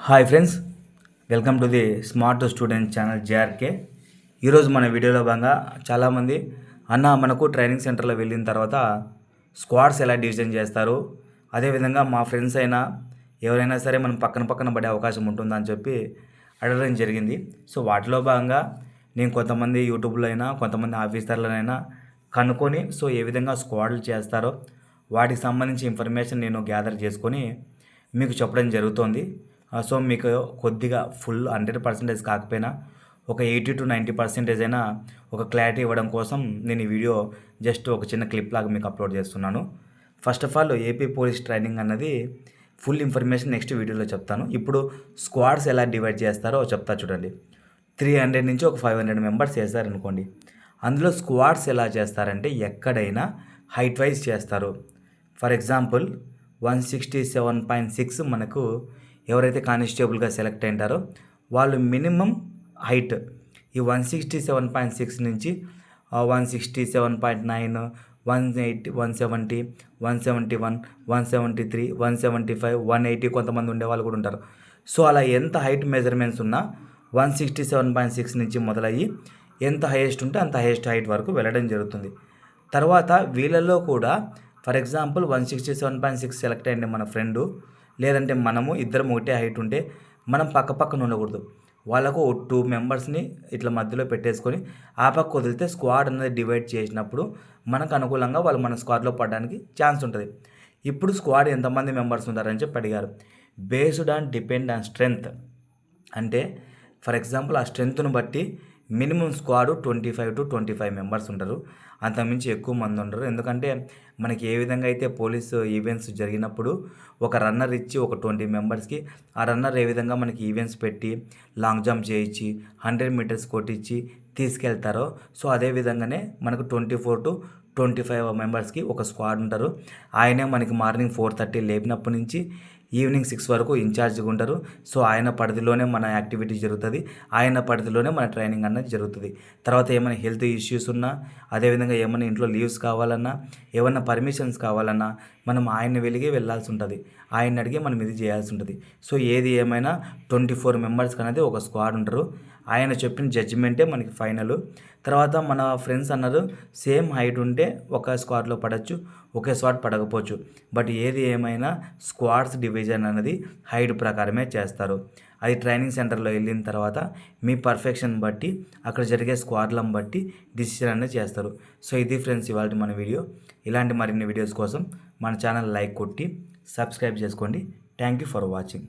Hi friends, welcome to the smart student channel JRK. ఈరోజు మన వీడియోలో భాగంగా చాలామంది మనకు ట్రైనింగ్ సెంటర్లో వెళ్ళిన తర్వాత స్క్వాడ్స్ ఎలా డివిజన్ చేస్తారు, అదేవిధంగా మా ఫ్రెండ్స్ అయినా ఎవరైనా సరే మనం పక్కన పడే అవకాశం ఉంటుందా అని చెప్పి అడగడం జరిగింది. సో వాటిలో భాగంగా నేను కొంతమంది యూట్యూబ్లో అయినా కొంతమంది ఆఫీసర్లనైనా కనుక్కొని సో ఏ విధంగా స్క్వాడ్లు చేస్తారో వాటికి సంబంధించి ఇన్ఫర్మేషన్ నేను గ్యాదర్ చేసుకొని మీకు చెప్పడం జరుగుతోంది. సో మీకు కొద్దిగా ఫుల్ 100% కాకపోయినా ఒక 80 to 90% అయినా ఒక క్లారిటీ ఇవ్వడం కోసం నేను ఈ వీడియో జస్ట్ ఒక చిన్న క్లిప్ లాగా మీకు అప్లోడ్ చేస్తున్నాను. First of all AP police training అన్నది ఫుల్ ఇన్ఫర్మేషన్ నెక్స్ట్ వీడియోలో చెప్తాను. ఇప్పుడు స్క్వాడ్స్ ఎలా డివైడ్ చేస్తారో చెప్తా చూడండి. 300 నుంచి ఒక 500 మెంబర్స్ చేస్తారనుకోండి. అందులో స్క్వాడ్స్ ఎలా చేస్తారంటే ఎక్కడైనా హైట్ వైజ్ చేస్తారు. ఫర్ ఎగ్జాంపుల్ 167.6 మనకు ఎవరైతే కానిస్టేబుల్గా సెలెక్ట్ అయింటారో వాళ్ళు మినిమం హైట్ ఈ 167.6 నుంచి 167.9, 180, 170, 171, 173, 175, 180 కొంతమంది ఉండేవాళ్ళు కూడా ఉంటారు. సో అలా ఎంత హైట్ మెజర్మెంట్స్ ఉన్నా 167.6 నుంచి మొదలయ్యి ఎంత హైయెస్ట్ ఉంటే అంత హైయెస్ట్ హైట్ వరకు వెళ్ళడం జరుగుతుంది. తర్వాత వీళ్ళల్లో కూడా ఫర్ ఎగ్జాంపుల్ 167.6 సెలెక్ట్ అయ్యింది మన ఫ్రెండు, లేదంటే మనము ఇద్దరం ఒకటే హైట్ ఉంటే మనం పక్కన ఉండకూడదు. వాళ్ళకు 2 మెంబర్స్ని ఇట్లా మధ్యలో పెట్టేసుకొని ఆ పక్క వదిలితే స్క్వాడ్ అనేది డివైడ్ చేసినప్పుడు మనకు అనుకూలంగా వాళ్ళు మన స్క్వాడ్లో పడడానికి ఛాన్స్ ఉంటుంది. ఇప్పుడు స్క్వాడ్ ఎంతమంది మెంబర్స్ ఉంటారని చెప్పి అడిగారు. Based on depend on strength, అంటే ఫర్ ఎగ్జాంపుల్ ఆ స్ట్రెంగ్త్ను బట్టి మినిమం స్క్వాడ్ 25 to 25 మెంబర్స్ ఉంటారు. అంతకుమించి ఎక్కువ మంది ఉండరు. ఎందుకంటే మనకి ఏ విధంగా అయితే పోలీసు ఈవెంట్స్ జరిగినప్పుడు ఒక రన్నర్ ఇచ్చి ఒక 20 మెంబర్స్కి ఆ రన్నర్ ఏ విధంగా మనకి ఈవెంట్స్ పెట్టి లాంగ్ జంప్ చేయించి 100 మీటర్స్ కొట్టించి తీసుకెళ్తారో సో అదే విధంగానే మనకు 24 to 25 మెంబర్స్కి ఒక స్క్వాడ్ ఉంటారు. ఆయనే మనకి మార్నింగ్ 4:30 లేపినప్పటి నుంచి ఈవినింగ్ 6 వరకు ఇన్ఛార్జ్గా ఉంటారు. సో ఆయన పరిధిలోనే మన యాక్టివిటీ జరుగుతుంది, ఆయన పరిధిలోనే మన ట్రైనింగ్ అన్నది జరుగుతుంది. తర్వాత ఏమైనా హెల్త్ ఇష్యూస్ ఉన్నా, అదేవిధంగా ఏమైనా ఇంట్లో లీవ్స్ కావాలన్నా, ఏమైనా పర్మిషన్స్ కావాలన్నా మనం ఆయన్ని వెళ్ళాల్సి ఉంటుంది, ఆయన అడిగి మనం ఇది చేయాల్సి ఉంటుంది. సో ఏది ఏమైనా 24 మెంబర్స్కి అనేది ఒక స్క్వాడ్ ఉంటారు. ఆయన చెప్పిన జడ్జిమెంటే మనకి ఫైనల్. తర్వాత మన ఫ్రెండ్స్ అన్నారు సేమ్ హైట్ ఉంటే ఒక స్క్వాడ్లో పడవచ్చు, ఒకే స్క్వాడ్ పడకపోవచ్చు. బట్ ఏది ఏమైనా స్క్వాడ్స్ డివిజన్ అనేది హైట్ ప్రకారమే చేస్తారు. అది ట్రైనింగ్ సెంటర్లో వెళ్ళిన తర్వాత మీ పర్ఫెక్షన్ బట్టి అక్కడ జరిగే స్క్వాడ్లను బట్టి డిసిషన్ అనేది చేస్తారు. సో ఇది ఫ్రెండ్స్ ఇవాళ మన వీడియో. ఇలాంటి మరిన్ని వీడియోస్ కోసం మన ఛానల్ లైక్ కొట్టి సబ్స్క్రైబ్ చేసుకోండి. Thank you for watching.